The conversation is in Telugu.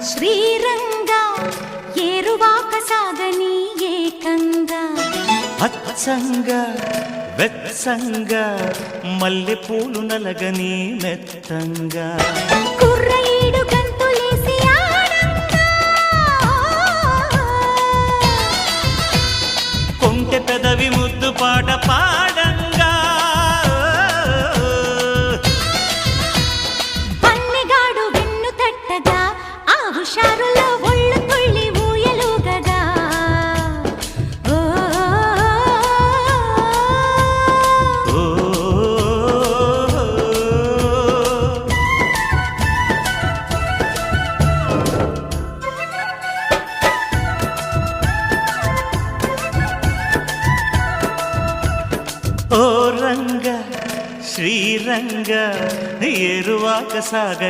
శ్రీరంగా ఏరువాక సాగని ఏకంగా అచ్చంగా వెచ్చంగా మల్లె పూలు నలగని మెత్తంగా కుర్రయీడు గంతులేసి ఆడంగా కొంటె పెదవి ముద్దు పాట పాడంగా పన్నెగాడు వెన్ను తట్టగా ఆ హుషారులో ఒళ్ళు తుళ్ళి ఊయలుగగా ఓ రంగ శ్రీరంగ ఏరువాక సాగ